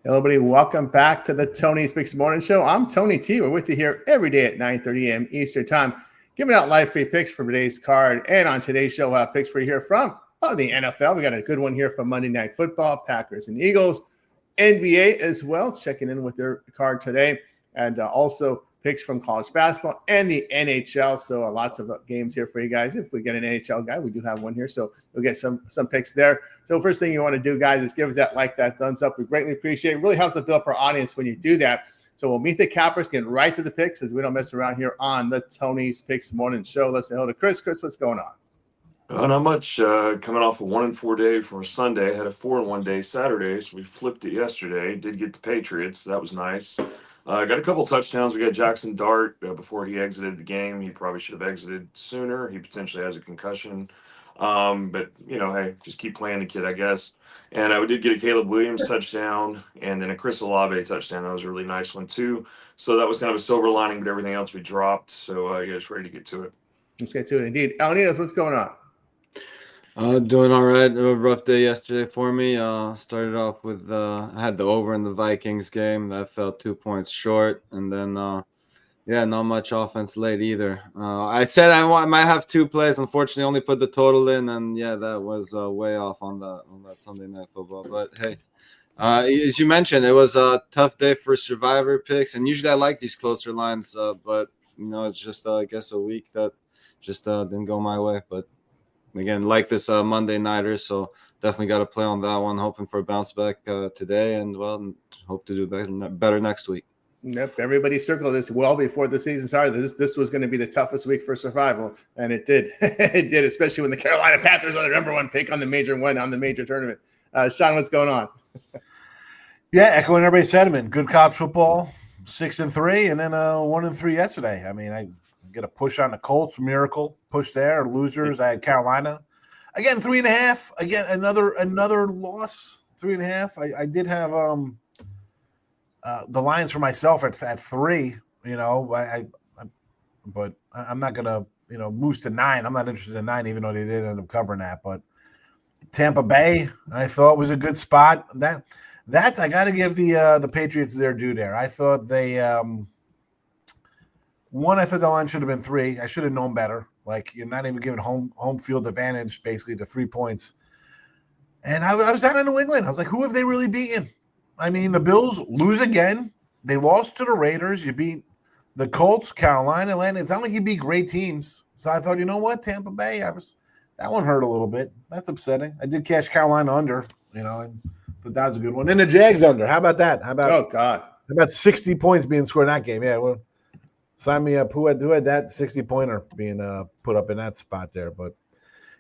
Hello, everybody. Welcome back to the Tony Speaks Morning Show. I'm Tony T. We're with you here every day at 9:30 a.m. Eastern Time, giving out live free picks for today's card. And on today's show, we'll have picks for you here from the NFL. We got a good one here from Monday Night Football, Packers and Eagles, NBA as well, checking in with their card today, and also picks from college basketball and the NHL. So lots of games here for you guys. If we get an NHL guy, we do have one here, so we'll get some picks there. So first thing you want to do, guys, is give us that like, that thumbs up. We greatly appreciate it. It really helps us build up our audience when you do that. So we'll meet the cappers, get right to the picks as we don't mess around here on the Tony's Picks Morning Show. Let's say hello to Chris. Chris, what's going on? Not much. Coming off a 1-4 day for Sunday. Had a 4-1 day Saturday, so we flipped it yesterday. Did get the Patriots. That was nice. Got a couple touchdowns. We got Jackson Dart before he exited the game. He probably should have exited sooner. He potentially has a concussion. But, hey, just keep playing the kid, I guess. And we did get a Caleb Williams touchdown and then a Chris Olave touchdown. That was a really nice one, too. So that was kind of a silver lining, but everything else we dropped. So, just ready to get to it. Let's get to it, indeed. Alanitas, what's going on? Doing all right. A rough day yesterday for me. Started off with I had the over in the Vikings game. That fell 2 points short. And then, not much offense late either. I said I might have two plays. Unfortunately, only put the total in. And, that was way off on that Sunday Night Football. But, hey, as you mentioned, it was a tough day for survivor picks. And usually I like these closer lines. But, it's just, I guess, a week that just didn't go my way. But, again, like this Monday nighter, so definitely got to play on that one. Hoping for a bounce back today, and hope to do better next week. Yep, everybody circled this well before the season started. This was going to be the toughest week for survival, and it did. It did, especially when the Carolina Panthers are the number one pick on the major tournament. Sean, what's going on? Yeah, echoing everybody's sentiment. Good college football, 6-3, and then 1-3 yesterday. I mean, I get a push on the Colts, miracle push there. Losers, I had Carolina again, 3.5. Again, another loss, 3.5. I did have the Lions for myself at 3. But I'm not gonna moose to 9. I'm not interested in 9, even though they did end up covering that. But Tampa Bay, I thought was a good spot. That's I got to give the Patriots their due there. I thought they. One, I thought the line should have been 3. I should have known better. Like, you're not even giving home field advantage, basically, to 3 points. And I was down in New England. I was like, who have they really beaten? I mean, the Bills lose again. They lost to the Raiders. You beat the Colts, Carolina, Atlanta. It's not like you beat great teams. So I thought, you know what, Tampa Bay, that one hurt a little bit. That's upsetting. I did catch Carolina under, and that was a good one. And the Jags under. How about that? Oh, God. How about 60 points being scored in that game? Yeah, well, sign me up. Who had that 60-pointer being put up in that spot there? But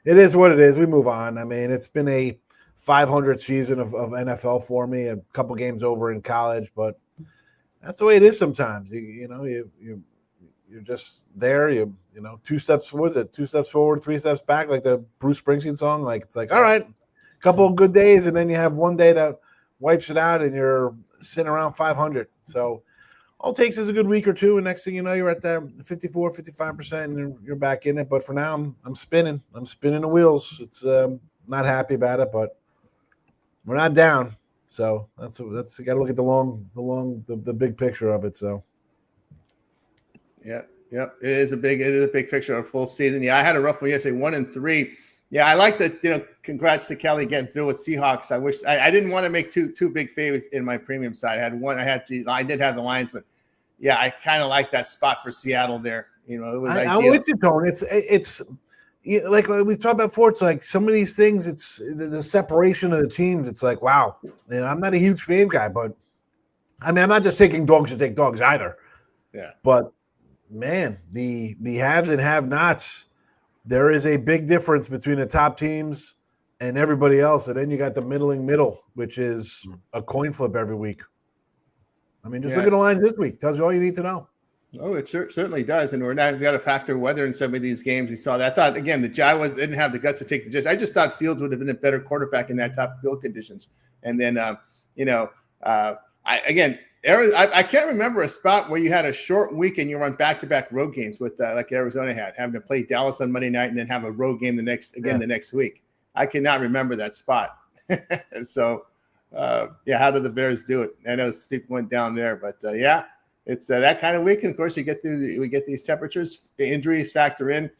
it is what it is. We move on. I mean, it's been a 500 season of NFL for me. A couple games over in college, but that's the way it is sometimes. You're just there. 2 steps. What was it? 2 steps forward, 3 steps back, like the Bruce Springsteen song. Like, it's like, all right, a couple of good days, and then you have one day that wipes it out, and you're sitting around 500. So all it takes is a good week or two, and next thing you know, you're at that 54, 55%, and you're back in it. But for now, I'm spinning. I'm spinning the wheels. It's not happy about it, but we're not down. So that's you got to look at the big picture of it. So, yeah, it is a big picture of a full season. Yeah, I had a rough one yesterday, 1-3. Yeah, I like that. Congrats to Kelly getting through with Seahawks. I wish I didn't want to make two big favorites in my premium side. I did have the Lions, but yeah, I kind of like that spot for Seattle there. It was. I'm with you, Tony. It's like we talked about before. It's like some of these things. It's the separation of the teams. It's like, wow. I'm not a huge fave guy, but I mean, I'm not just taking dogs to take dogs either. Yeah. But man, the haves and have-nots. There is a big difference between the top teams and everybody else. And then you got the middle, which is a coin flip every week. I mean, just look at the lines this week. Tells you all you need to know. Oh, it certainly does. And we've got to factor weather in some of these games. We saw that. I thought, again, the Jaguars didn't have the guts to take the Jets. I just thought Fields would have been a better quarterback in that top field conditions. And then, I can't remember a spot where you had a short week and you run back-to-back road games with like Arizona had, having to play Dallas on Monday night and then have a road game the next week. I cannot remember that spot. So, how did the Bears do it? I know people went down there, but it's that kind of weekend. Of course, we get these temperatures, the injuries factor in.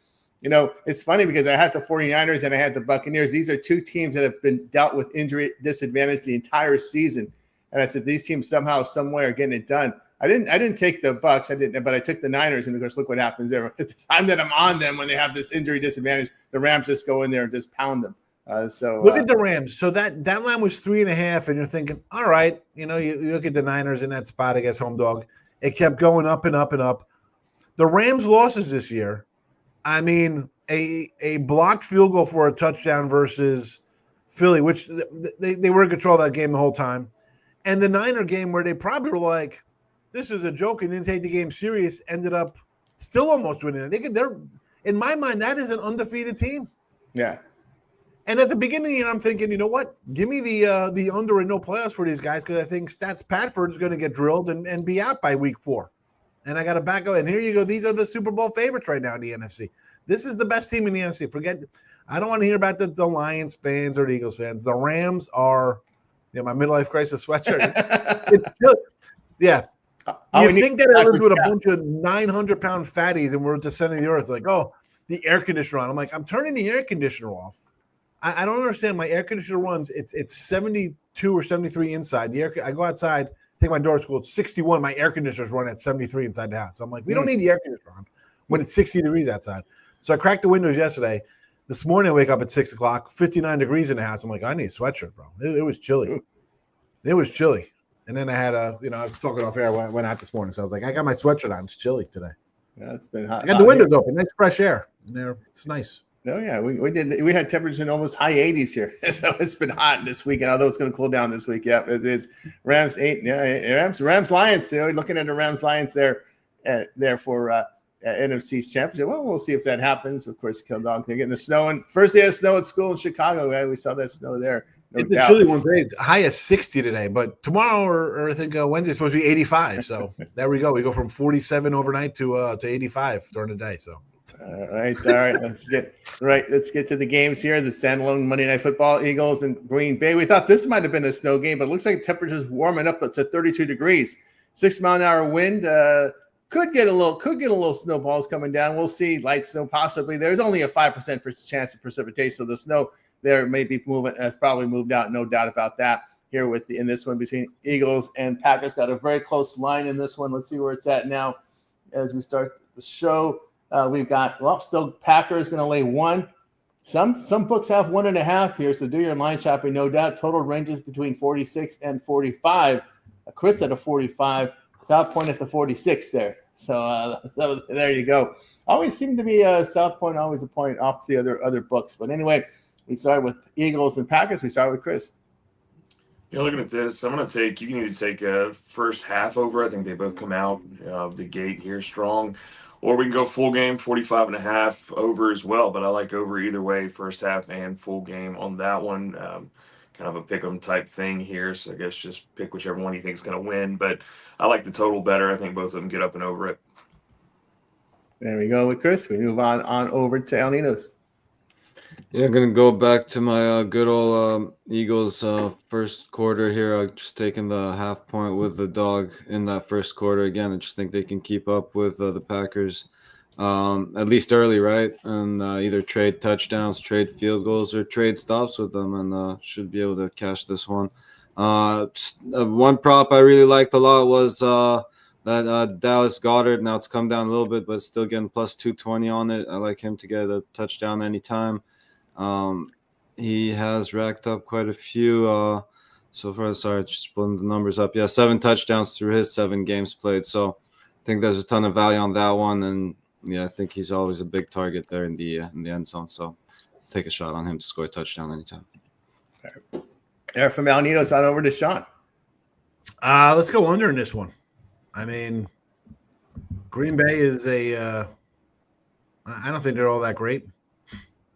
It's funny because I had the 49ers and I had the Buccaneers. These are two teams that have been dealt with injury disadvantage the entire season. And I said, these teams somehow, some way are getting it done. I didn't take the Bucks. But I took the Niners. And of course, look what happens there. At the time that I'm on them, when they have this injury disadvantage, the Rams just go in there and just pound them. Look at the Rams. So that line was 3.5, and you're thinking, all right, you look at the Niners in that spot against home dog. It kept going up and up and up. The Rams' losses this year, I mean, a blocked field goal for a touchdown versus Philly, which they were in control of that game the whole time. And the Niner game where they probably were like, this is a joke and didn't take the game serious, ended up still almost winning it. They're in my mind, that is an undefeated team. Yeah. And at the beginning of the year, I'm thinking, you know what? Give me the under and no playoffs for these guys because I think Stats Patford is going to get drilled and be out by week 4. And I got to back up. And here you go. These are the Super Bowl favorites right now in the NFC. This is the best team in the NFC. I don't want to hear about the Lions fans or the Eagles fans. The Rams are, my midlife crisis sweatshirt. Yeah. You think that I lived with a bunch of 900-pound fatties and we're descending the earth like, oh, the air conditioner on. I'm like, I'm turning the air conditioner off. I don't understand. My air conditioner runs. It's 72 or 73 inside. I go outside, take my daughter to school. It's 61. My air conditioner's run at 73 inside the house. So I'm like, we don't need the air conditioner on when it's 60 degrees outside. So I cracked the windows yesterday. This morning I wake up at 6 o'clock, 59 degrees in the house. I'm like, I need a sweatshirt, bro. It was chilly. It was chilly. And then I had I was talking off air. I went out this morning. So I was like, I got my sweatshirt on. It's chilly today. Yeah, it's been hot. I got the windows open. Nice fresh air. It's nice. Oh yeah, we had temperatures in almost high 80s here, so it's been hot this weekend. Although it's going to cool down this week. Yeah, it is. Rams 8. Yeah, Rams Lions. We're looking at the Rams Lions there for NFC's championship. Well, we'll see if that happens. Of course, Kill Dog. They're getting the snow, and first day of snow at school in Chicago. Right? We saw that snow there. It's a chilly one today. It's high as 60 today, but tomorrow or I think Wednesday is supposed to be 85. So there we go. We go from 47 overnight to 85 during the day. So. All right. Let's get to the games here. The standalone Monday Night Football, Eagles and Green Bay. We thought this might have been a snow game, but it looks like the temperature's warming up to 32 degrees. 6-mile-an-hour wind. Could get a little snowballs coming down. We'll see. Light snow possibly. There's only a 5% chance of precipitation, so the snow there may be moving. Has probably moved out. No doubt about that. Here in this one between Eagles and Packers, got a very close line in this one. Let's see where it's at now as we start the show. We've got still Packers going to lay 1. Some books have 1.5 here, so do your line shopping, no doubt. Total ranges between 46 and 45. Chris at a 45. South Point at the 46 there. So there you go. Always seem to be South Point always a point off the other books. But anyway, we started with Eagles and Packers. We started with Chris. Yeah, looking at this, you need to take a first half over. I think they both come out of the gate here strong. Or we can go full game, 45.5 over as well. But I like over either way, first half and full game on that one. Kind of a pick 'em type thing here. So I guess just pick whichever one you think is going to win. But I like the total better. I think both of them get up and over it. There we go with Chris. We move on over to El Nino's. Yeah, I'm going to go back to my good old Eagles first quarter here. I'm just taking the half point with the dog in that first quarter. Again, I just think they can keep up with the Packers, at least early, right? And either trade touchdowns, trade field goals, or trade stops with them, and should be able to cash this one. One prop I really liked a lot was that Dallas Goedert. Now it's come down a little bit, but still getting plus 220 on it. I like him to get a touchdown anytime. He has racked up quite a few so far. Sorry, just splitting the numbers up. Yeah, 7 touchdowns through his 7 games played. So I think there's a ton of value on that one. And yeah, I think he's always a big target there in the end zone. So take a shot on him to score a touchdown anytime. There from El Nino's on over to Sean. Let's go under in this one. I mean, Green Bay is I don't think they're all that great.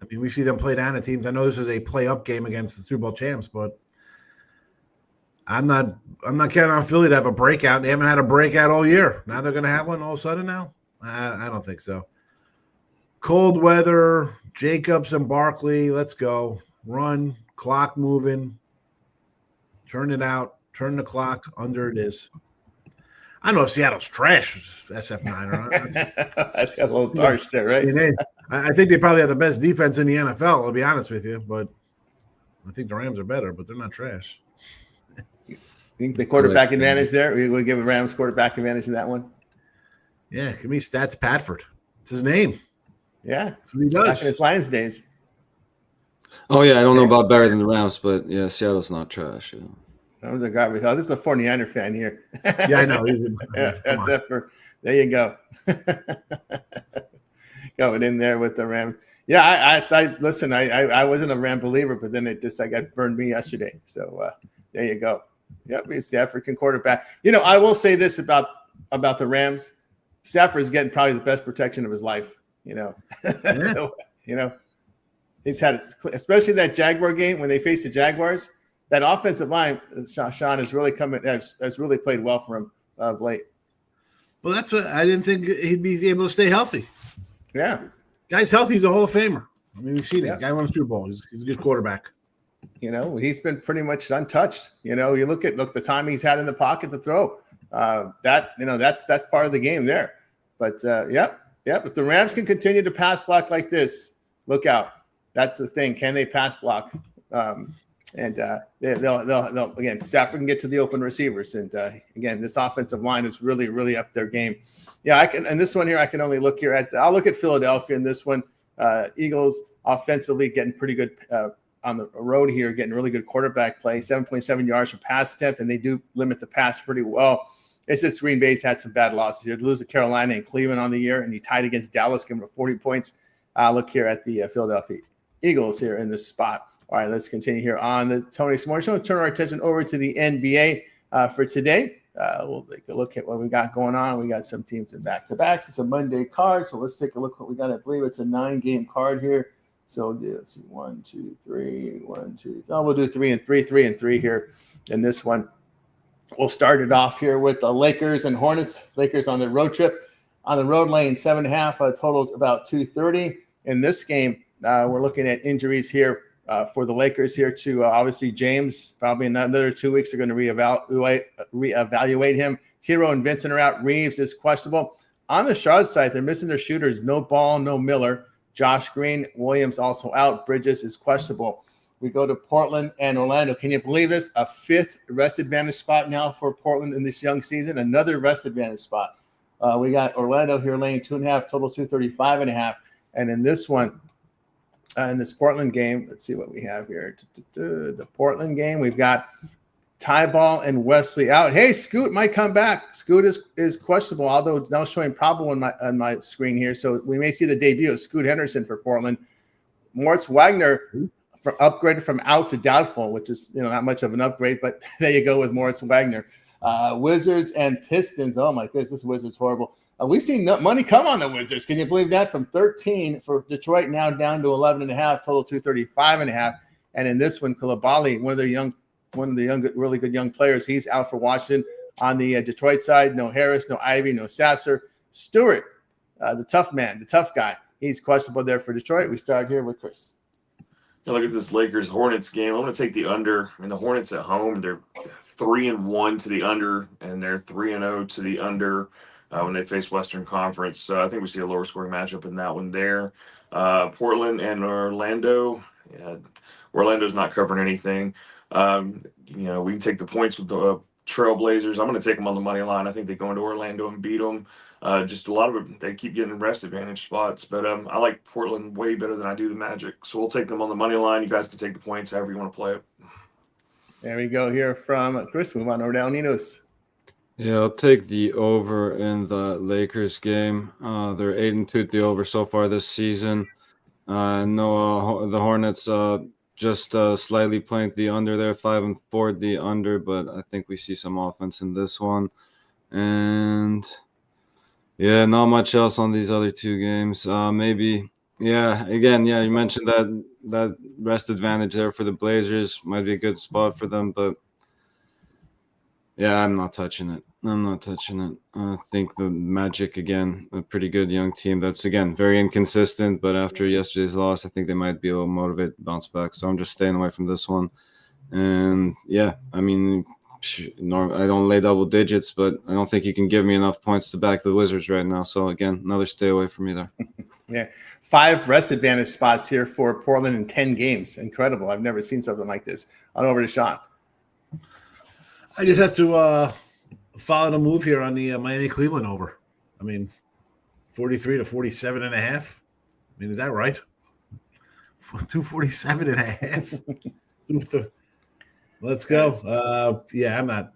I mean, we see them play down at teams. I know this is a play-up game against the Super Bowl champs, but I'm not counting on Philly to have a breakout. They haven't had a breakout all year. Now they're going to have one all of a sudden now? I don't think so. Cold weather, Jacobs and Barkley, let's go. Run, clock moving. Turn it out. Turn the clock. Under it is. I know Seattle's trash, SF9. That's got a little harsh there, right? I think they probably have the best defense in the NFL, I'll be honest with you. But I think the Rams are better, but they're not trash. You think the quarterback advantage there? Are you going to give a Rams quarterback advantage in that one? Yeah, give me Stats Patford. It's his name. Yeah. That's what he does. Back in his Lions days. Oh, yeah, I don't know about better than the Rams, but, yeah, Seattle's not trash. Yeah. That was a guy we thought. This is a 49er fan here. Yeah, I know. SF, there you go. Going in there with the Rams. Yeah, I listen. I wasn't a Ram believer, but then I got burned me yesterday. So there you go. Yep, he's the African quarterback. I will say this about the Rams. Stafford is getting probably the best protection of his life. Yeah. He's had, especially that Jaguar game when they faced the Jaguars. That offensive line, Sean, has really has really played well for him of late. Well, I didn't think he'd be able to stay healthy. Yeah. Guy's healthy. He's a Hall of Famer. I mean, we've seen it. Guy won a Super Bowl. He's a good quarterback. He's been pretty much untouched. You look the time he's had in the pocket to throw. That's part of the game there. But if the Rams can continue to pass block like this, look out. That's the thing. Can they pass block? And they'll again, Stafford can get to the open receivers. And again, this offensive line is really, really up their game. Yeah, I can. And this one here, I can only look here I'll look at Philadelphia in this one. Eagles offensively getting pretty good on the road here, getting really good quarterback play, 7.7 yards per pass attempt, and they do limit the pass pretty well. It's just Green Bay's had some bad losses here. To lose to Carolina and Cleveland on the year, and he tied against Dallas, giving 40 points. Look here at the Philadelphia Eagles here in this spot. All right, let's continue here on the Tony Smart Show. Turn our attention over to the NBA for today. We'll take a look at what we got going on. We got some teams in back-to-backs. It's a Monday card, so let's take a look what we got. I believe it's a 9-game card here. So let's see, 1, 2, 3, 1, 2. Oh, we'll do 3 and 3, 3 and 3 here in this one. We'll start it off here with the Lakers and Hornets. Lakers on the road trip. On the road lane, 7.5. Total about 230. In this game, we're looking at injuries here. For the Lakers here to obviously James, probably another 2 weeks. They're going to reevaluate him. Tiro and Vincent are out. Reeves is questionable. On the Charlotte side, they're missing their shooters. No Ball, no Miller. Josh Green, Williams also out. Bridges is questionable. We go to Portland and Orlando. Can you believe this? A 5th rest advantage spot now for Portland in this young season. Another rest advantage spot. We got Orlando here laying 2.5, total 235.5. And in this one, in this Portland game, let's see what we have here. The Portland game, we've got Tyball and Wesley out. Hey, Scoot might come back. Scoot is questionable, although now showing probable on my screen here. So we may see the debut of Scoot Henderson for Portland. Moritz Wagner upgraded from out to doubtful, which is not much of an upgrade, but there you go with Moritz Wagner. Wizards and Pistons. Oh my goodness, this Wizards horrible. We've seen money come on the Wizards. Can you believe that? From 13 for Detroit now down to 11.5, total 235.5. And in this one, Coulibaly, one of the young, really good young players, he's out for Washington. On the Detroit side, no Harris, no Ivy, no Sasser. Stewart, the tough man, the tough guy, he's questionable there for Detroit. We start here with Chris. Look at this Lakers-Hornets game. I'm going to take the under. I mean, the Hornets at home, they're 3-1 to the under, and they're 3-0 to the under. When they face Western Conference. So I think we see a lower scoring matchup in that one there. Portland and Orlando. Yeah, Orlando's not covering anything. We can take the points with the Trailblazers. I'm going to take them on the money line. I think they go into Orlando and beat them. Just a lot of it, they keep getting rest advantage spots. But I like Portland way better than I do the Magic. So we'll take them on the money line. You guys can take the points however you want to play it. There we go here from Chris. Move on over to El Ninos. Yeah, I'll take the over in the Lakers game. They're 8-2 at the over so far this season. No, the Hornets just slightly playing the under there, 5-4 the under, but I think we see some offense in this one. And yeah, not much else on these other two games. Maybe, again, you mentioned that rest advantage there for the Blazers might be a good spot for them, but yeah, I'm not touching it. I think the Magic, again, a pretty good young team that's, again, very inconsistent. But after yesterday's loss, I think they might be a little motivated to bounce back. So I'm just staying away from this one. And yeah, I mean, I don't lay double digits, but I don't think you can give me enough points to back the Wizards right now. So again, another stay away from me there. Yeah. 5 rest advantage spots here for Portland in 10 games. Incredible. I've never seen something like this. On over to Sean. I just have to follow the move here on the Miami Cleveland over. I mean, 43 to 47 and a half. I mean, is that right? 247 and a half. Let's go. Yeah, I'm not,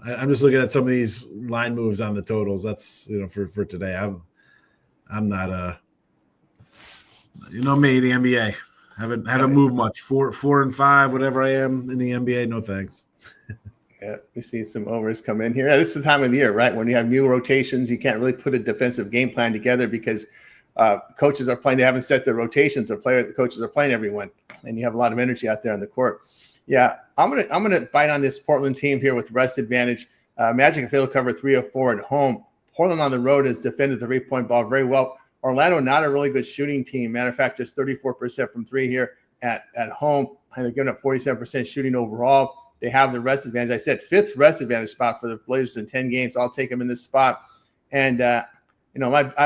I'm just looking at some of these line moves on the totals. That's, for today. I'm not me, the NBA. Haven't moved much. 4 and 5, whatever I am in the NBA. No thanks. Yeah, we see some overs come in here. This is the time of the year, right? When you have new rotations, you can't really put a defensive game plan together because coaches are playing. They haven't set their rotations. The coaches are playing everyone, and you have a lot of energy out there on the court. Yeah, I'm gonna bite on this Portland team here with rest advantage. Magic and failed to cover 3 of 4 at home. Portland on the road has defended the 3-point ball very well. Orlando, not a really good shooting team. Matter of fact, just 34% from 3 here at home. And they're giving up 47% shooting overall. They have the rest advantage. I said 5th rest advantage spot for the Blazers in 10 games. I'll take them in this spot. And I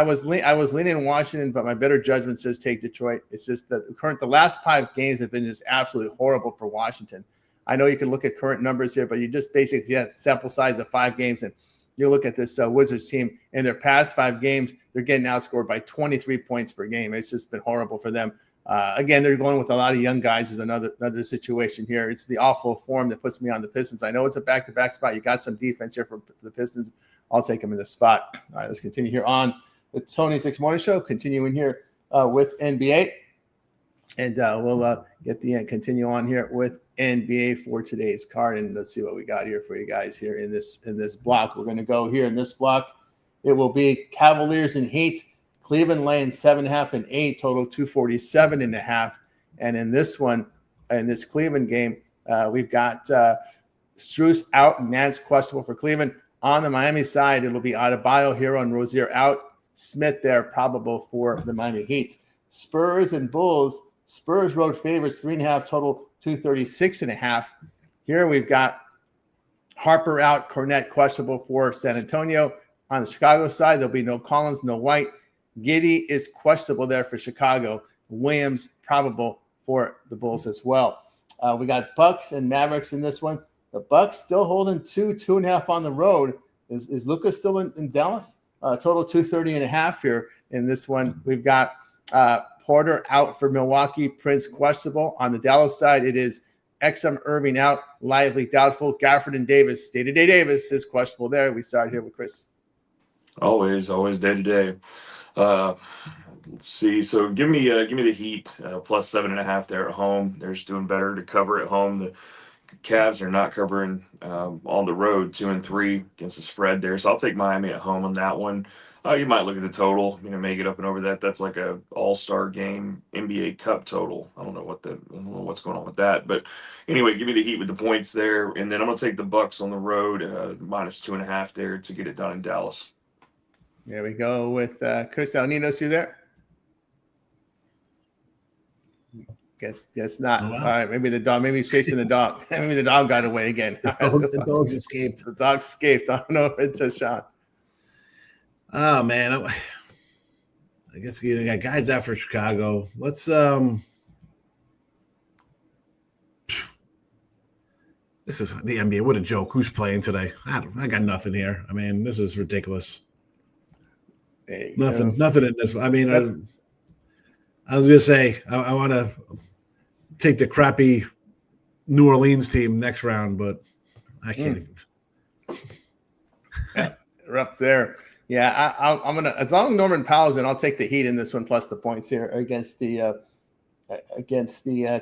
was leaning in Washington, but my better judgment says take Detroit. It's just that the last 5 games have been just absolutely horrible for Washington. I know you can look at current numbers here, but you just basically have sample size of 5 games, and you look at this Wizards team in their past 5 games, they're getting outscored by 23 points per game. It's just been horrible for them. Again, they're going with a lot of young guys is another situation here. It's the awful form that puts me on the Pistons. I know it's a back-to-back spot. You got some defense here for the Pistons. I'll take them in this spot. All right, let's continue here on the Tony Six Morning Show. Continuing here with NBA. And we'll get the end. Continue on here with NBA for today's card. And let's see what we got here for you guys here in this block. We're going to go here in this block. It will be Cavaliers and Heat. Cleveland laying 7.5 and 8, total 247.5. And in this one, in this Cleveland game, we've got Strus out and Nance questionable for Cleveland. On the Miami side, it'll be Adebayo, Hero, and Rozier out. Smith there, probable for the Miami Heat. Spurs and Bulls. Spurs road favorites, 3.5, total 236.5. Here we've got Harper out, Cornette questionable for San Antonio. On the Chicago side, there'll be no Collins, no White. Giddey is questionable there for Chicago. Williams probable for the Bulls as well. We got Bucks and Mavericks in this one. The Bucks still holding 2.5 on the road. Is Luka still in Dallas? Total 230.5 here in this one. We've got Porter out for Milwaukee. Prince questionable. On the Dallas side, it is Exum Irving out. Lively doubtful. Gafford and Davis. Day-to-day Davis is questionable there. We start here with Chris. Always day-to-day. Let's see. So give me the Heat plus 7.5 there at home. They're just doing better to cover at home. The Cavs are not covering on the road 2 and 3 against the spread there. So I'll take Miami at home on that one. You might look at the total, may get up and over that. That's like a all-star game NBA Cup total. I don't know what's going on with that, but anyway, give me the Heat with the points there, and then I'm gonna take the Bucks on the road minus 2.5 there to get it done in Dallas. There we go with Chris Alninos. You there? Guess not. Oh, wow. All right, maybe the dog. Maybe he's chasing the dog. Maybe the dog got away again. The dogs escaped. The dog escaped. I don't know if it's a shot. Oh man, I guess got guys out for Chicago. Let's This is the NBA. What a joke! Who's playing today? I got nothing here. I mean, this is ridiculous. Nothing in this. I mean, I was gonna say I want to take the crappy New Orleans team next round, but I can't even. We're up there. Yeah, I'm gonna. As long as Norman Powell's in, I'll take the Heat in this one plus the points here against the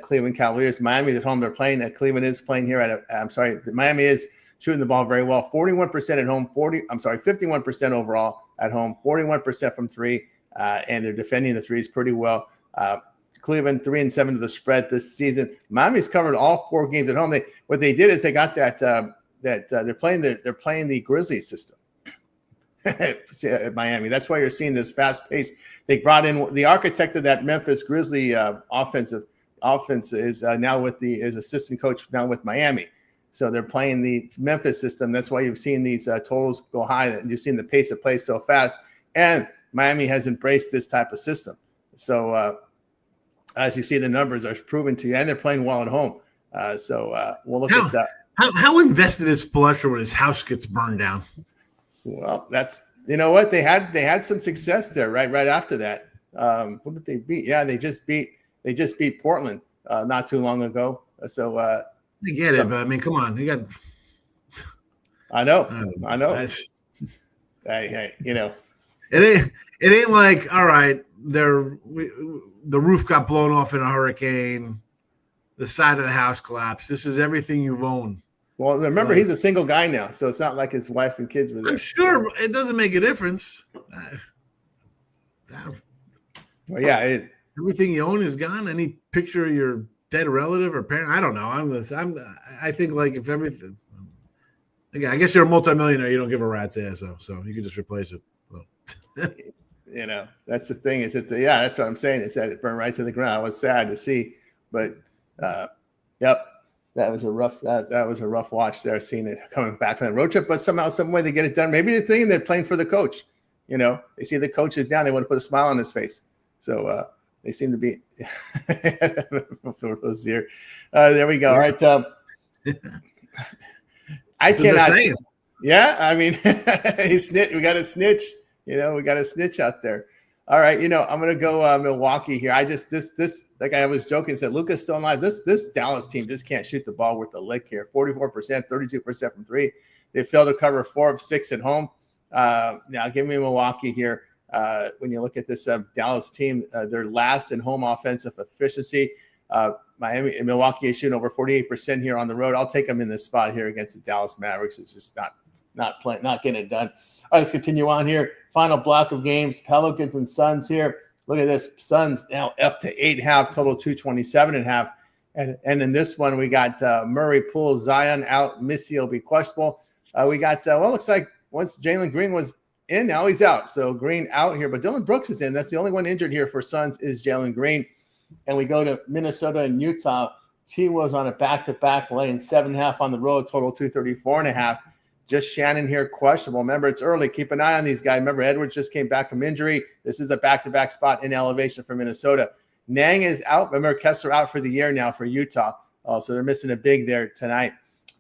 Cleveland Cavaliers. Miami's at home. They're playing. Cleveland is playing here Miami is shooting the ball very well. 41% at home. 51% overall at home. 41% from 3, and they're defending the threes pretty well. Cleveland 3-7 to the spread this season. Miami's covered all 4 games at home. What they did is they got that they're playing the Grizzlies system. At Miami. That's why you're seeing this fast pace. They brought in the architect of that Memphis Grizzly offensive offense is now is assistant coach now with Miami. So they're playing the Memphis system. That's why you've seen these totals go high, and you've seen the pace of play so fast. And Miami has embraced this type of system. So as you see, the numbers are proven to you, and they're playing well at home. We'll look at that. How invested is Spolstra when his house gets burned down? Well, that's what they had some success there right after that. Who did they beat? Yeah, they just beat Portland not too long ago. So I get it, but I mean, come on, you got. I know. Hey, It ain't like, all right, the roof got blown off in a hurricane, the side of the house collapsed. This is everything you've owned. Well, remember, he's a single guy now, so it's not like his wife and kids were there. I'm sure it doesn't make a difference. Well, yeah, everything you own is gone. Any picture of your dead relative or parent, I don't know. I think like if everything. Again, I guess you're a multimillionaire. You don't give a rat's ass, so you can just replace it. That's the thing. Is that that's what I'm saying. It's that it burned right to the ground. It was sad to see, but yep, that was a rough watch there, seeing it coming back from the road trip. But somehow, some way, they get it done. Maybe the thing they're playing for the coach. They see the coach is down. They want to put a smile on his face. So they seem to be. Here. There we go. All right. I cannot. Yeah, I mean, we got a snitch. We got a snitch out there. All right, I'm gonna go Milwaukee here. This like I was joking, said Luka's still alive. This Dallas team just can't shoot the ball worth a lick here. 44%, 32% from three. They failed to cover 4 of 6 at home. Now give me Milwaukee here. When you look at this Dallas team, they're last in home offensive efficiency. Miami and Milwaukee is shooting over 48% here on the road. I'll take them in this spot here against the Dallas Mavericks. It's just not getting it done. All right, let's continue on here. Final block of games, Pelicans and Suns here. Look at this. Suns now up to 8.5, total 227.5. And in this one, we got Murray, Poole, Zion out. Missy will be questionable. We got, looks like once Jalen Green was in, now he's out. So Green out here, but Dylan Brooks is in. That's the only one injured here for Suns is Jalen Green. And we go to Minnesota and Utah. T was on a back-to-back, laying 7.5 on the road, total 234.5. Just Shannon here, questionable. Remember, it's early. Keep an eye on these guys. Remember, Edwards just came back from injury. This is a back-to-back spot in elevation for Minnesota. Nang is out. Remember, Kessler out for the year now for Utah. So they're missing a big there tonight.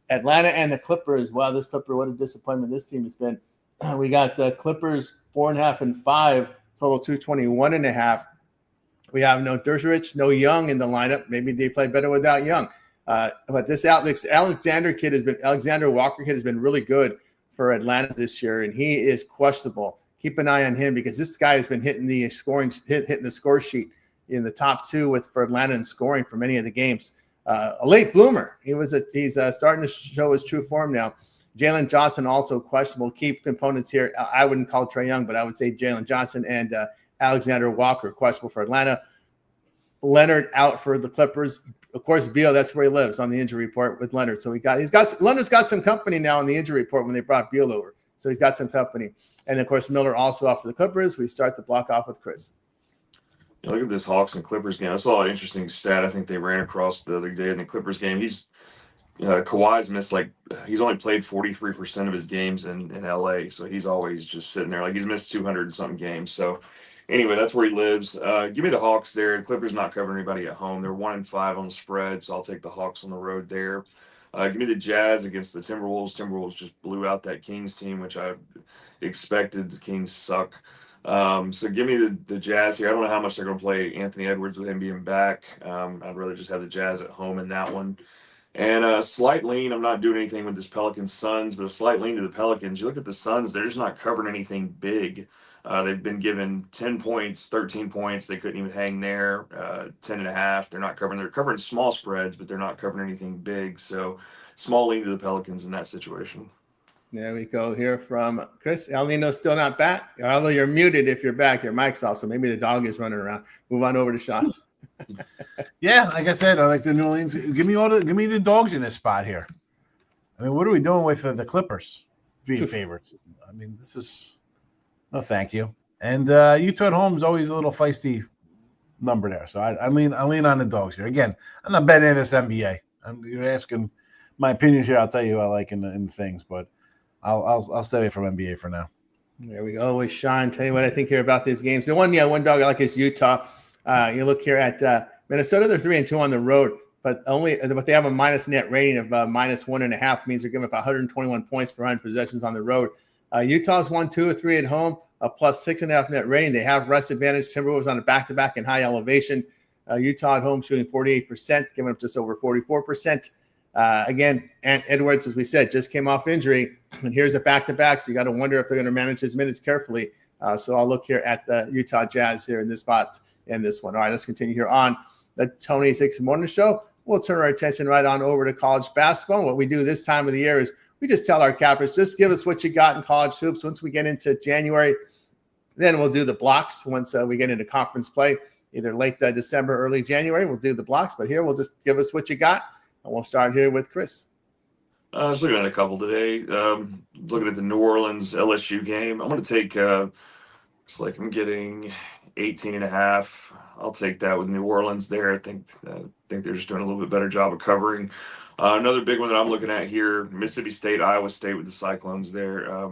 Atlanta and the Clippers. Wow, this Clipper, what a disappointment this team has been. We got the Clippers 4.5 and 5, total 221.5. We have no Dershowitz, no Young in the lineup. Maybe they play better without Young. But this Alexander Walker kid has been really good for Atlanta this year, and he is questionable. Keep an eye on him because this guy has been hitting the score sheet in the top 2 for Atlanta in scoring for many of the games. A late bloomer. He's starting to show his true form now. Jalen Johnson also questionable. Key components here. I wouldn't call Trae Young, but I would say Jalen Johnson and Alexander Walker questionable for Atlanta. Leonard out for the Clippers. Of course, Beal, that's where he lives on the injury report with Leonard. So Leonard's got some company now on the injury report when they brought Beal over. So he's got some company. And of course, Miller also out for the Clippers. We start the block off with Chris. Look at this Hawks and Clippers game. I saw an interesting stat. I think they ran across the other day in the Clippers game. Kawhi's missed he's only played 43% of his games in LA. So he's always just sitting there. He's missed 200 and something games. So anyway, that's where he lives. Give me the Hawks there. Clippers not covering anybody at home. They're 1-5 on the spread, so I'll take the Hawks on the road there. Give me the Jazz against the Timberwolves. Timberwolves just blew out that Kings team, which I expected. The Kings suck. So give me the Jazz here. I don't know how much they're going to play Anthony Edwards with him being back. I'd rather just have the Jazz at home in that one. And a slight lean. I'm not doing anything with this Pelicans Suns, but a slight lean to the Pelicans. You look at the Suns, they're just not covering anything big. They've been given 10 points, 13 points. They couldn't even hang there. 10.5. They're not covering. They're covering small spreads, but they're not covering anything big. So small lean to the Pelicans in that situation. There we go here from Chris. El Nino's still not back. Although you're muted if you're back. Your mic's off, so maybe the dog is running around. Move on over to Sean. Yeah, like I said, I like the New Orleans. Give me the dogs in this spot here. I mean, what are we doing with the Clippers being favorites? I mean, this is no thank you. And Utah at home is always a little feisty number there. So I lean on the dogs here. Again, I'm not betting this NBA. You're asking my opinions here. I'll tell you who I like in the things, but I'll stay away from NBA for now. There we go with Sean. Tell you what I think here about these games. The one dog I like is Utah. You look here at Minnesota; they're 3-2 on the road, but they have a minus net rating of -1.5. Means they're giving up 121 points per 100 possessions on the road. Utah's 1-2-3 at home, a +6.5 net rating. They have rest advantage. Timberwolves on a back-to-back in high elevation. Utah at home shooting 48%, giving up just over 44%. Again, Ant Edwards, as we said, just came off injury, and here's a back-to-back, so you got to wonder if they're going to manage his minutes carefully. So I'll look here at the Utah Jazz here in this spot and this one. All right, let's continue here on the Tony Six Morning Show. We'll turn our attention right on over to college basketball. What we do this time of the year is we just tell our cappers, just give us what you got in college hoops. Once we get into January, then we'll do the blocks. Once we get into conference play, either late December, early January, we'll do the blocks. But here, we'll just give us what you got. And we'll start here with Chris. I was looking at a couple today. Looking at the New Orleans LSU game. I'm going to take, it's like I'm getting 18.5. I'll take that with New Orleans there. I think they're just doing a little bit better job of covering. Another big one that I'm looking at here, Mississippi State, Iowa State with the Cyclones there.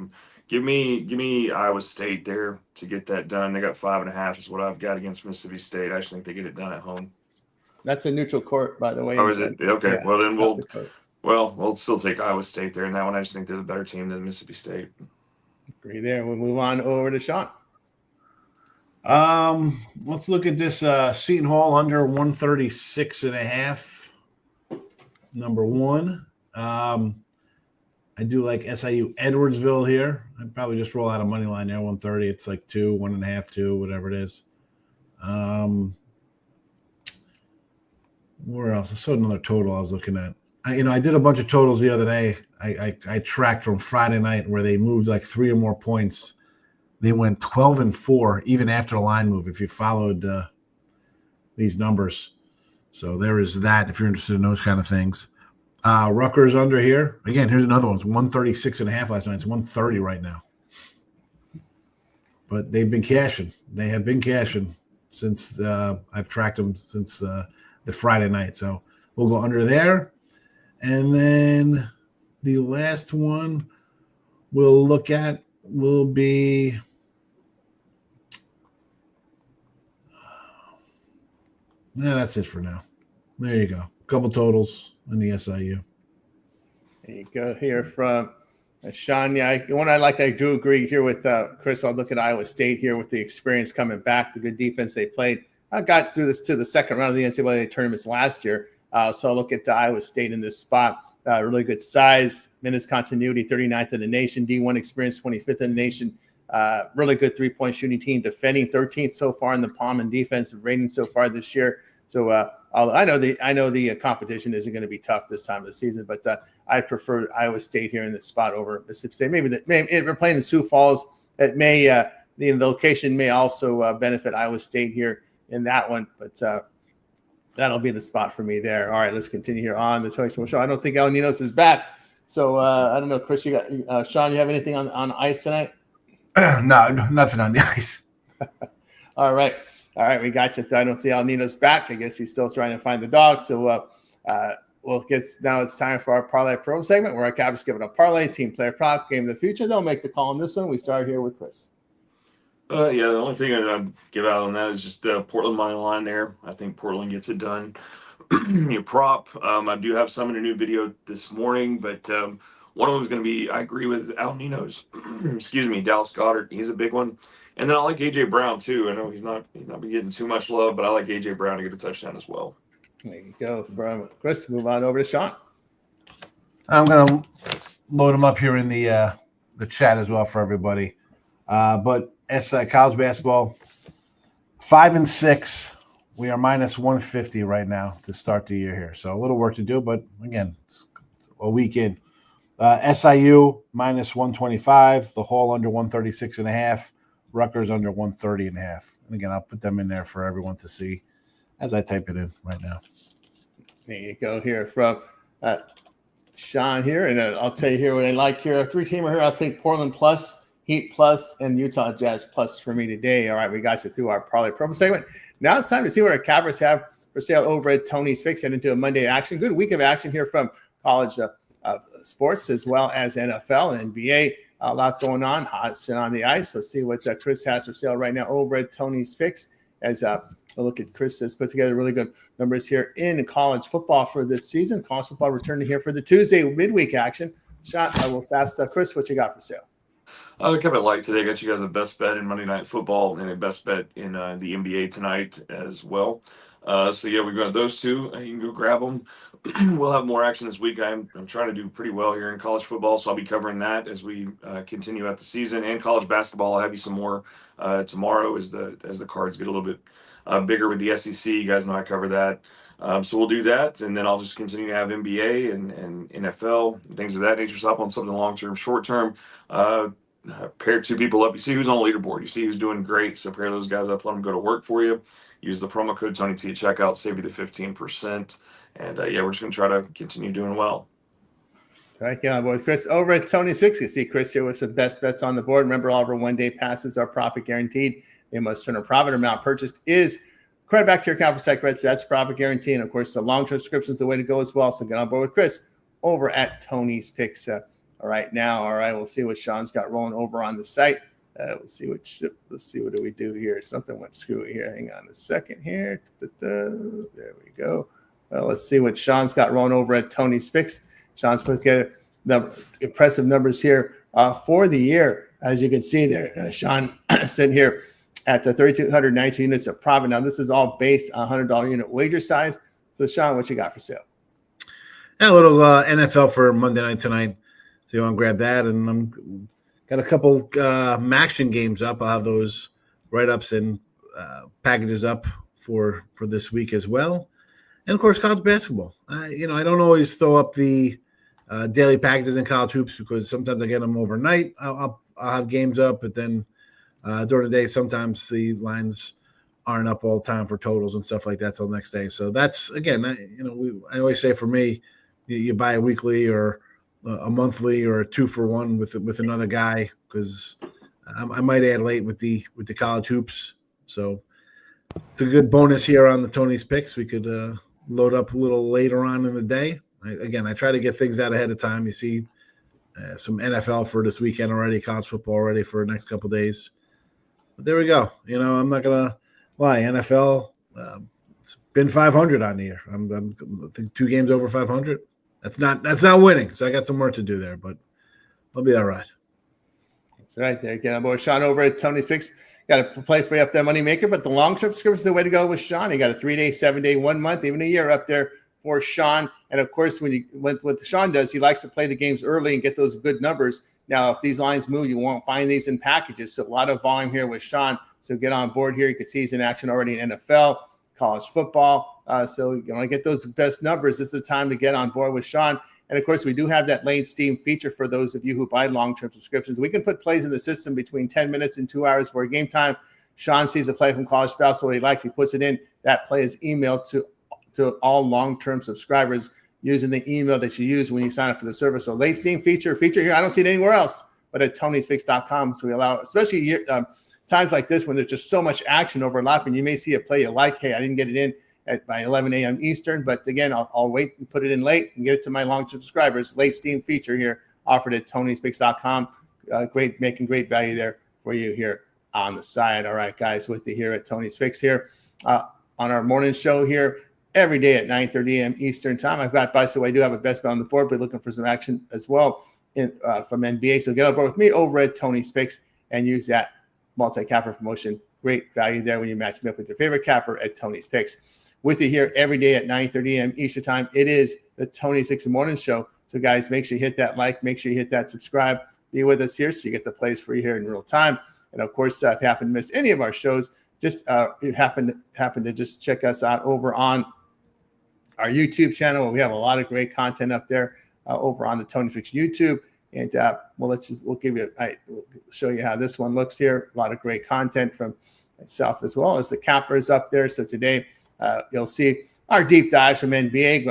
Give me Iowa State there to get that done. They got 5.5 is what I've got against Mississippi State. I just think they get it done at home. That's a neutral court, by the way. Oh, is it? Okay. Yeah, well, then we'll still take Iowa State there in that one. I just think they're the better team than Mississippi State. Agree there. We'll move on over to Sean. Let's look at this Seton Hall under 136.5. Number one. I do like SIU Edwardsville here. I'd probably just roll out a money line there, 130. It's like 2, 1.5, 2, whatever it is. Where else? I saw another total I was looking at. I did a bunch of totals the other day. I tracked from Friday night where they moved like 3 or more points. They went 12-4 even after the line move. If you followed these numbers, so there is that. If you're interested in those kind of things, Rutgers under here again. Here's another one. It's 136.5 last night. It's 130 right now. But they've been cashing. They have been cashing since I've tracked them since the Friday night. So we'll go under there. And then the last one we'll look at will be that's it for now. There you go. A couple totals in the SIU. There you go here from Sean. Yeah, one I do agree here with Chris. I'll look at Iowa State here with the experience coming back, the good defense they played. I got through this to the second round of the NCAA tournaments last year. So I'll look at Iowa State in this spot. Really good size, minutes continuity, 39th in the nation. D1 experience, 25th in the nation. Really good three-point shooting team, defending 13th so far in the Palm and defensive rating so far this year. So I know the competition isn't going to be tough this time of the season, but I prefer Iowa State here in this spot over Mississippi State. Maybe if we're playing in Sioux Falls, it may the location may also benefit Iowa State here in that one, but that'll be the spot for me there. All right, let's continue here on the Tony Smoke Show. I don't think El Ninos is back, so I don't know, Chris. You got Sean. You have anything on ice tonight? No, nothing on the ice. All right, we got you. I don't see El Ninos back. I guess he's still trying to find the dog. So we'll get now. It's time for our Parlay Pro segment, where our cappers give it a parlay, team player prop, game of the future. They'll make the call on this one. We start here with Chris. Yeah, the only thing I'd give out on that is just Portland money line there. I think Portland gets it done. Your prop, I do have some in a new video this morning, but one of them is going to be, I agree with Al Nino's, excuse me, Dallas Goedert. He's a big one. And then I like A.J. Brown, too. I know he's not been getting too much love, but I like A.J. Brown to get a touchdown as well. There you go from Chris. Move on over to Sean. I'm going to load them up here in the chat as well for everybody. But college basketball, 5-6. We are minus 150 right now to start the year here. So a little work to do, but again, it's a week in. SIU minus 125. The Hall under 136.5. Rutgers under 130.5. And again, I'll put them in there for everyone to see as I type it in right now. There you go here from Sean here. And I'll tell you here what I like here. A three-teamer here. I'll take Portland plus, Heat plus, and Utah Jazz plus for me today. All right, we got you through our Parlay Pro segment. Now it's time to see what our cappers have for sale over at Tony's Picks. Head into a Monday action. Good week of action here from college sports as well as NFL and NBA. A lot going on. Hot on the ice. Let's see what Chris has for sale right now over at Tony's Picks. As we'll look at Chris has put together really good numbers here in college football for this season. College football returning here for the Tuesday midweek action. Sean, I will ask Chris what you got for sale. I kept it light today. Got you guys a best bet in Monday Night Football and a best bet in the NBA tonight as well. So yeah, we've got those two. You can go grab them. We'll have more action this week. I'm trying to do pretty well here in college football, so I'll be covering that as we continue out the season. And college basketball, I'll have you some more tomorrow as the cards get a little bit bigger with the SEC. You guys know I cover that. So we'll do that, and then I'll just continue to have NBA and NFL and things of that nature. So up on something long-term, short-term. Pair two people up. You see who's on the leaderboard. You see who's doing great. So pair those guys up. Let them go to work for you. Use the promo code Tony T at checkout. Save you the 15%. And yeah, we're just going to try to continue doing well. All right, get on board with Chris over at Tony's Picks. You see Chris here with some best bets on the board. Remember, all of our one-day passes are profit guaranteed. They must turn a profit. Amount purchased is credit back to your account for site credits. That's profit guarantee. And of course, the long-term subscription is the way to go as well. So get on board with Chris over at Tony's Picks. All right, now, all right, we'll see what Sean's got rolling over on the site. Let's see what do we do here. Something went screwy here. Hang on a second here. There we go. Well, let's see what Sean's got rolling over at Tony's Picks. Sean's put together the impressive numbers here for the year. As you can see there, Sean sitting here at the 3,219 units of profit. Now, this is all based on $100 unit wager size. So, Sean, what you got for sale? Yeah, a little NFL for Monday night tonight. So you want to grab that, and I'm got a couple Maction games up. I'll have those write-ups and packages up for this week as well. And, of course, college basketball. I don't always throw up the daily packages in college hoops because sometimes I get them overnight. I'll have games up, but then during the day, sometimes the lines aren't up all the time for totals and stuff like that till the next day. So that's, again, I always say for me, you buy a weekly or a monthly or a 2-for-1 with another guy because I might add late with the college hoops. So it's a good bonus here on the Tony's Picks. We could load up a little later on in the day. I try to get things out ahead of time. You see some NFL for this weekend already, college football already for the next couple of days. But there we go. I'm not going to lie. NFL, it's been 500 on the year. I think 2 games over 500. That's not winning. So I got some work to do there, but I'll be all right. That's right there. Get on board. Sean over at Tony's Picks. Got to play for you up there, Moneymaker, but the long-term subscription is the way to go with Sean. You got a 3-day, 7-day, 1 month, even a year up there for Sean. And of course, what Sean does, he likes to play the games early and get those good numbers. Now, if these lines move, you won't find these in packages. So a lot of volume here with Sean. So get on board here. You can see he's in action already in NFL, college football. So you want to get those best numbers. This is the time to get on board with Sean. And, of course, we do have that late Steam feature for those of you who buy long-term subscriptions. We can put plays in the system between 10 minutes and 2 hours for game time. Sean sees a play from college basketball, what he likes, he puts it in. That play is emailed to all long-term subscribers using the email that you use when you sign up for the service. So late Steam feature here. I don't see it anywhere else but at Tony'sPicks.com. So we allow, especially times like this when there's just so much action overlapping, you may see a play you like. Hey, I didn't get it in by 11 a.m. Eastern, but again, I'll wait and put it in late and get it to my long-term subscribers. Late Steam feature here offered at Tony'sPicks.com. Making great value there for you here on the side. All right, guys, with you here at Tony's Picks here on our morning show here every day at 9:30 a.m. Eastern time. I've got, by the way, I do have a best bet on the board, but looking for some action as well from NBA. So get on board with me over at Tony's Picks and use that multi-capper promotion. Great value there when you match me up with your favorite capper at Tony's Picks. With you here every day at 9:30 a.m. Eastern time. It is the Tony's Picks Morning Show. So, guys, make sure you hit that like. Make sure you hit that subscribe. Be with us here so you get the plays for you here in real time. And, of course, if you happen to miss any of our shows, just you happen to just check us out over on our YouTube channel. We have a lot of great content up there over on the Tony's Picks YouTube. And we'll show you how this one looks here. A lot of great content from itself as well as the cappers up there. So today you'll see our deep dives from NBA,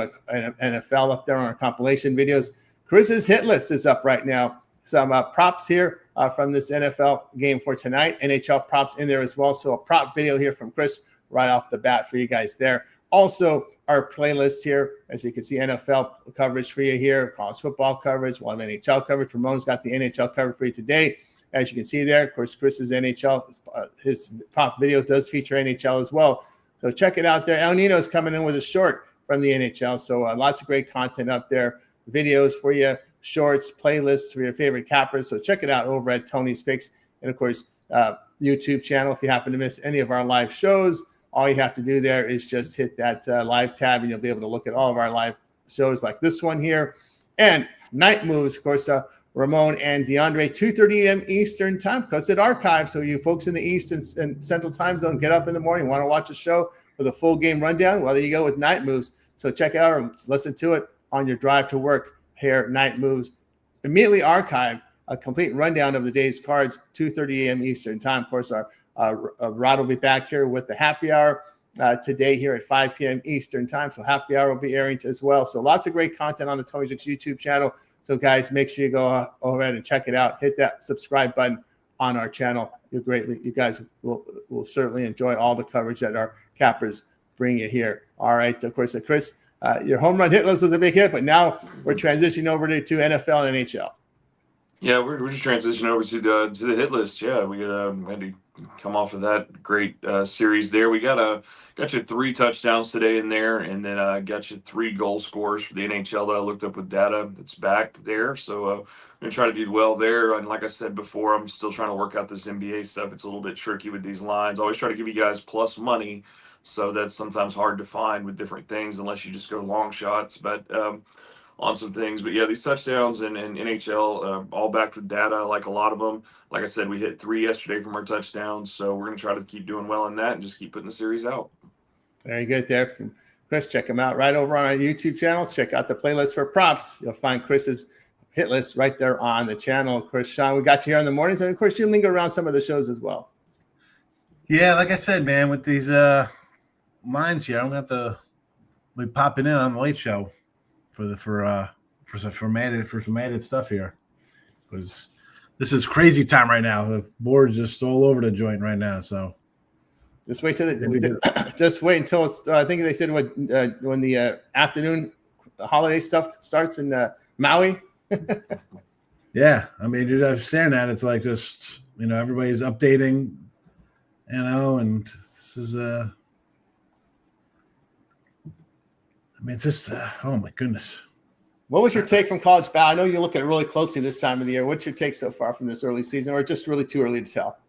NFL up there on our compilation videos. Chris's hit list is up right now. Some props here from this NFL game for tonight. NHL props in there as well. So a prop video here from Chris right off the bat for you guys there. Also, our playlist here, as you can see, NFL coverage for you here, college football coverage, we'll have NHL coverage. Ramon's got the NHL coverage for you today. As you can see there, of course, Chris's NHL, his prop video does feature NHL as well. So check it out there. El Nino is coming in with a short from the NHL. So lots of great content up there, videos for you, shorts, playlists for your favorite cappers. So check it out over at Tony's Picks. And, of course, YouTube channel. If you happen to miss any of our live shows, all you have to do there is just hit that live tab, and you'll be able to look at all of our live shows like this one here. And Night Moves, of course, Ramon and DeAndre, 2:30 a.m. Eastern time, because it archives. So you folks in the East and Central time zone, get up in the morning, want to watch a show with a full game rundown? Well, there you go with Night Moves. So check it out or listen to it on your drive to work here, Night Moves. Immediately archive a complete rundown of the day's cards, 2:30 a.m. Eastern time. Of course, our Rod will be back here with the happy hour today here at 5 p.m. Eastern time. So happy hour will be airing as well. So lots of great content on the Tony's Picks YouTube channel. So guys, make sure you go ahead and check it out. Hit that subscribe button on our channel. You guys will certainly enjoy all the coverage that our cappers bring you here. All right. Of course, Chris, your home run hit list was a big hit, but now we're transitioning over to NFL and NHL. Yeah, we're just transitioning over to the hit list. Yeah, we had to come off of that great series there. We got you 3 touchdowns today in there, and then got you 3 goal scorers for the NHL that I looked up with data that's backed there. So I'm going to try to do well there. And like I said before, I'm still trying to work out this NBA stuff. It's a little bit tricky with these lines. I always try to give you guys plus money, so that's sometimes hard to find with different things unless you just go long shots. But on some things. But yeah, these touchdowns and NHL all backed with data, like a lot of them. Like I said, we hit 3 yesterday from our touchdowns, so we're going to try to keep doing well in that and just keep putting the series out. Very good there from Chris. Check him out right over on our YouTube channel. Check out the playlist for props. You'll find Chris's hit list right there on the channel. Of course, Sean, we got you here in the mornings, and of course, you linger around some of the shows as well. Yeah, like I said, man, with these lines here, I'm going to have to be popping in on the late show for some added stuff here, because this is crazy time right now. The board's just all over the joint right now. So just wait until it's. I think they said when the afternoon holiday stuff starts in Maui. Yeah, I mean, you're just staring at it. It's like just everybody's updating, and this is it's just, oh my goodness. What was your take from college ball? I know you look at it really closely this time of the year. What's your take so far from this early season, or just really too early to tell?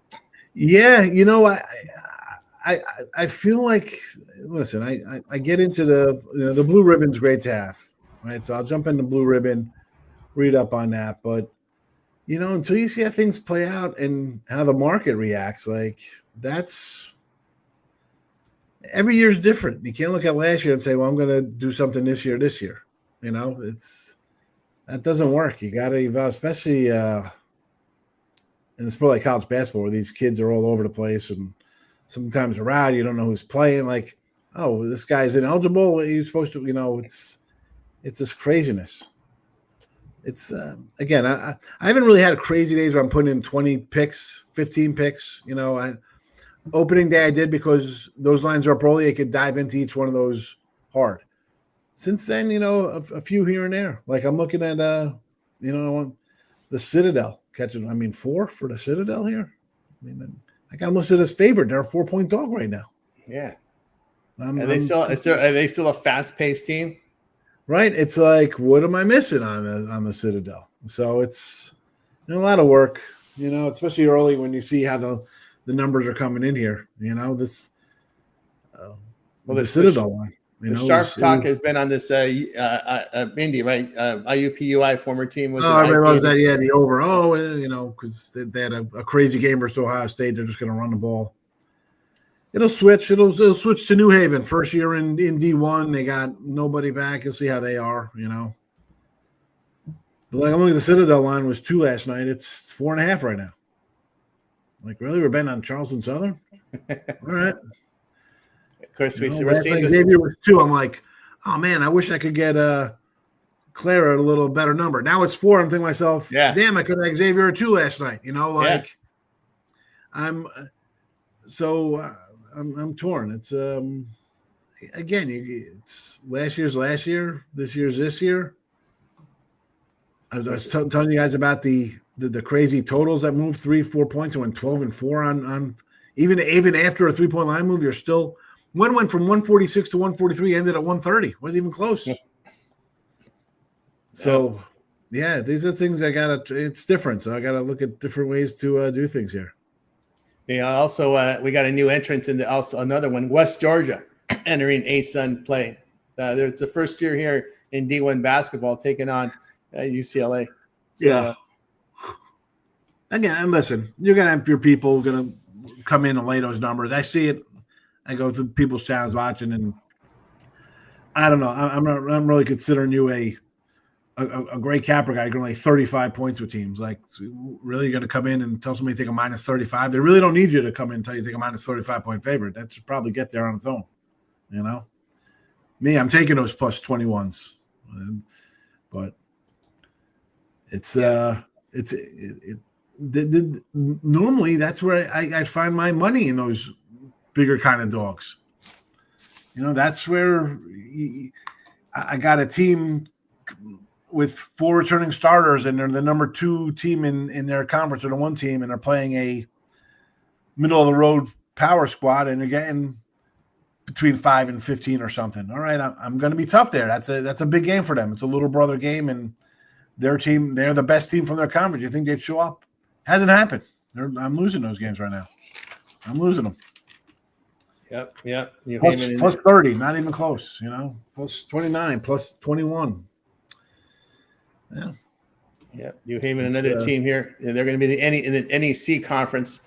Yeah, I feel like, listen, I get into the blue ribbon's great to have, right? So I'll jump into blue ribbon, read up on that. But, until you see how things play out and how the market reacts, like that's – every year is different. You can't look at last year and say, well, I'm going to do something this year. That doesn't work. You got to evaluate, especially in a sport like college basketball, where these kids are all over the place, and sometimes around you don't know who's playing. Like, oh, this guy's ineligible. He's supposed to, it's this craziness. It's again, I haven't really had crazy days where I'm putting in 20 picks, 15 picks. Opening day I did because those lines are up early. I could dive into each one of those hard. Since then, a few here and there. Like I'm looking at, the Citadel catching. 4 for the Citadel here. I got them listed as favorite. They're a 4-point dog right now. Yeah. Are they still a fast-paced team? Right. It's like, what am I missing on the Citadel? So it's a lot of work, especially early when you see how the numbers are coming in here. The Citadel one. The Sharp Talk has been on this Indy, right? IUPUI former team was. I realized that. Yeah, the over. Because they had a crazy game versus Ohio State. They're just going to run the ball. It'll switch. It'll switch to New Haven. First year in D1. They got nobody back. You'll see how they are. But like I'm looking at the Citadel line was 2 last night. It's 4.5 right now. Like, really? We're betting on Charleston Southern? All right. Of course, we're seeing this. Xavier was 2. I'm like, oh, man, I wish I could get Clara at a little better number. Now it's 4. I'm thinking to myself, damn, I could have Xavier at 2 last night. I'm I'm torn. It's again, it's last year, this year's this year. I was telling you guys about the crazy totals that moved 3-4 points and went 12-4 on even after a 3-point line move. You're still one went from 146 to 143, ended at 130. Wasn't even close. So, yeah, these are things I gotta. It's different, so I gotta look at different ways to do things here. Yeah. Also, we got a new entrant in also another one. West Georgia entering ASUN play. It's the first year here in D1 basketball, taking on UCLA. So, Again, and listen, you're gonna have your people gonna come in and lay those numbers. I see it. I go through people's channels watching, and I don't know. I'm really considering you a great capper guy. You're gonna lay 35 points with teams. Like, really, you're gonna come in and tell somebody to take a minus 35? They really don't need you to come in and tell you to take a minus 35 point favorite. That should probably get there on its own. You know, me, I'm taking those plus 21s, but it's normally that's where I find my money in those bigger kind of dogs. You know, that's where I got a team with 4 returning starters, and they're the number 2 team in their conference, or the 1 team, and they're playing a middle of the road power squad, and they're getting between 5 and 15 or something. All right, I'm going to be tough there. That's a big game for them. It's a little brother game, and their team, they're the best team from their conference. You think they'd show up? Hasn't happened. I'm losing those games right now. I'm losing them. Yep. Plus 30, not even close. You know, plus 29, plus 21. Yeah. Yeah. New Haven, another team here. And they're going to be in the NEC conference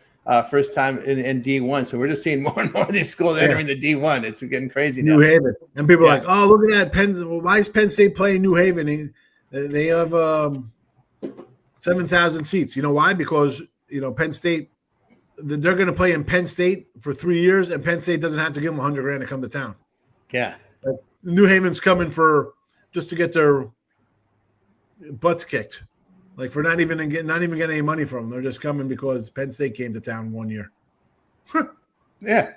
first time in D1. So we're just seeing more and more of these schools entering the D1. It's getting crazy now. New Haven. And people are like, oh, look at that. Why is Penn State playing New Haven? They have 7,000 seats. You know why? Because, you know, Penn State, they're going to play in Penn State for 3 years, and Penn State doesn't have to give them $100,000 to come to town. Yeah. New Haven's coming for just to get their butts kicked. Like, for not even getting any money from them. They're just coming because Penn State came to town 1 year. Yeah.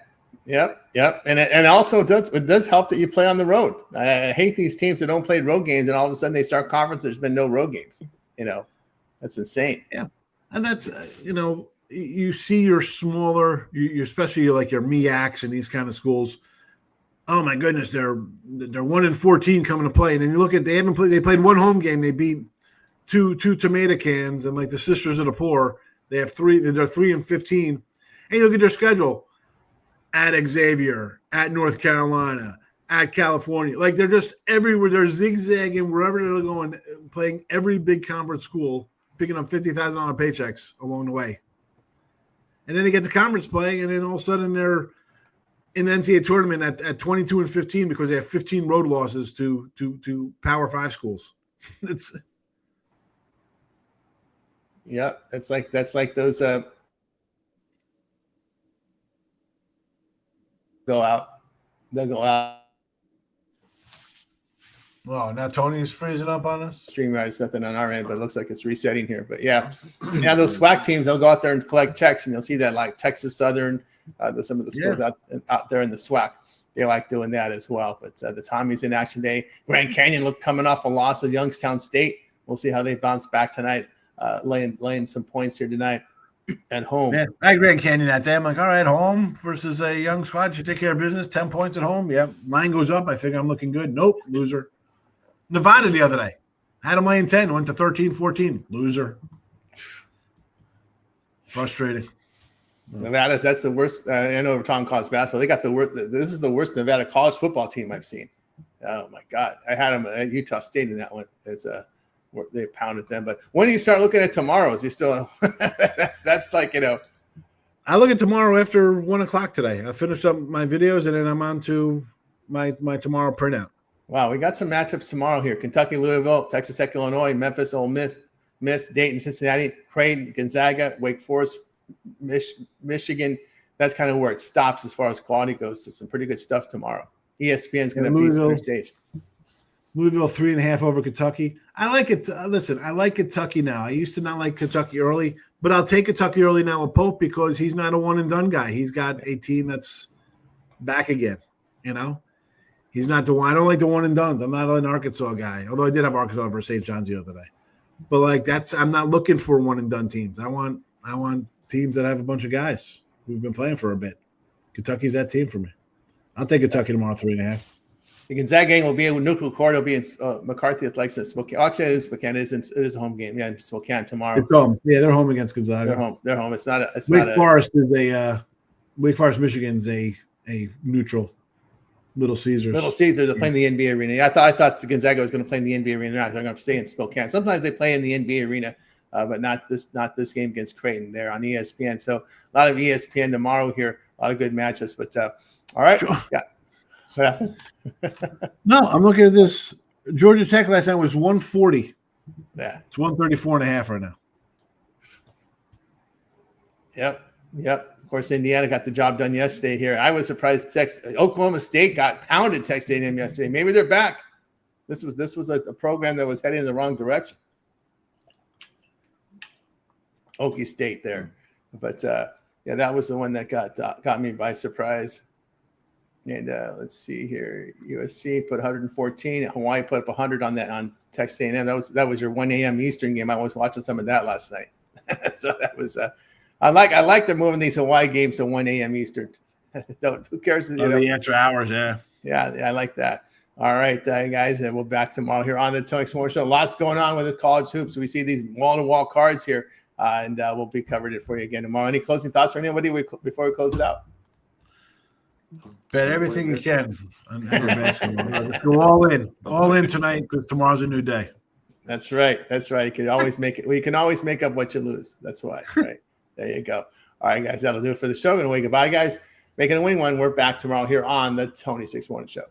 Yep. And also it does help that you play on the road. I hate these teams that don't play road games, and all of a sudden they start conference. There's been no road games. You know, that's insane. Yeah. And that's, you know, you see your smaller, you especially like your MEACs and these kind of schools. Oh my goodness, they're 1-14 coming to play, and then you look at they played 1 home game. They beat two tomato cans, and like the Sisters of the Poor, they're 3-15. And you look at their schedule: at Xavier, at North Carolina, at California. Like, they're just everywhere. They're zigzagging wherever they're going, playing every big conference school, picking up $50,000 paychecks along the way. And then they get to conference play, and then all of a sudden they're in the NCAA tournament at 22-15 because they have 15 road losses to Power 5 schools. That's like those they'll go out. Well, now Tony's freezing up on us. StreamYard is nothing on our end, but it looks like it's resetting here. But yeah, those SWAC teams, they'll go out there and collect checks, and you'll see that, like Texas Southern, some of the schools out there in the SWAC, they like doing that as well. But the Tommy's in action day. Grand Canyon coming off a loss of Youngstown State. We'll see how they bounce back tonight, laying some points here tonight at home. Yeah, I had Grand Canyon that day. I'm like, all right, home versus a young squad. Should take care of business. 10 points at home. Yeah, line goes up. I think I'm looking good. Nope, loser. Nevada the other day. Had them laying 10. Went to 13-14. Loser. Frustrating. Nevada, that's the worst. I know we're talking college basketball. They got the worst. This is the worst Nevada college football team I've seen. Oh my God, I had them at Utah State in that one. They pounded them. But when do you start looking at tomorrow's? You still that's like, you know. I look at tomorrow after 1 o'clock today. I finish up my videos, and then I'm on to my tomorrow printout. Wow, we got some matchups tomorrow here. Kentucky, Louisville, Texas Tech, Illinois, Memphis, Ole Miss, Dayton, Cincinnati, Creighton, Gonzaga, Wake Forest, Michigan. That's kind of where it stops as far as quality goes. So some pretty good stuff tomorrow. ESPN's going to be center stage. Louisville 3.5 over Kentucky. I like it. Listen, I like Kentucky now. I used to not like Kentucky early, but I'll take Kentucky early now with Pope because he's not a one and done guy. He's got a team that's back again. You know, he's not the one. I don't like the one and dones. I'm not an Arkansas guy, although I did have Arkansas versus St. John's the other day. But like I'm not looking for one and done teams. I want teams that have a bunch of guys who've been playing for a bit. Kentucky's that team for me. I'll take Kentucky tomorrow, 3.5. The Gonzaga game will be in neutral court. It'll be in McCarthy Athletics in Spokane. Actually, it is Spokane. It is a home game. Yeah, in Spokane tomorrow. It's home. Yeah, they're home against Gonzaga. They're home. It's not a. Wake Forest is a Wake Forest, Michigan's a neutral. Little Caesars. Little Caesars are playing the NBA arena. I thought Gonzaga was going to play in the NBA arena. They're going to stay in Spokane. Sometimes they play in the NBA arena, but not this game against Creighton. They're on ESPN. So a lot of ESPN tomorrow here. A lot of good matchups. But all right, sure. Yeah. What happened? No, I'm looking at this. Georgia Tech last night was 140. Yeah, it's 134.5 right now. Yep. Of course, Indiana got the job done yesterday here. I was surprised Oklahoma State got pounded Texas A&M yesterday. Maybe they're back. This was a program that was heading in the wrong direction. Okie State there. But, that was the one that got me by surprise. And let's see here. USC put 114. Hawaii put up 100 on Texas A&M. That was your 1 a.m. Eastern game. I was watching some of that last night. So that was I like they're moving these Hawaii games to 1 a.m. Eastern. Who cares? The extra hours, yeah. Yeah, I like that. All right, guys, and we'll back tomorrow here on the Tony Sports Show. Lots going on with the college hoops. We see these wall-to-wall cards here, and we'll be covering it for you again tomorrow. Any closing thoughts for anybody before we close it out? Bet everything you can on basketball. Just go all in tonight because tomorrow's a new day. That's right. You can always make it. We can always make up what you lose. That's why. Right. There you go. All right, guys, that'll do it for the show. Going to wave goodbye, guys. Making a winning one. We're back tomorrow here on the Tony 6 Morning Show.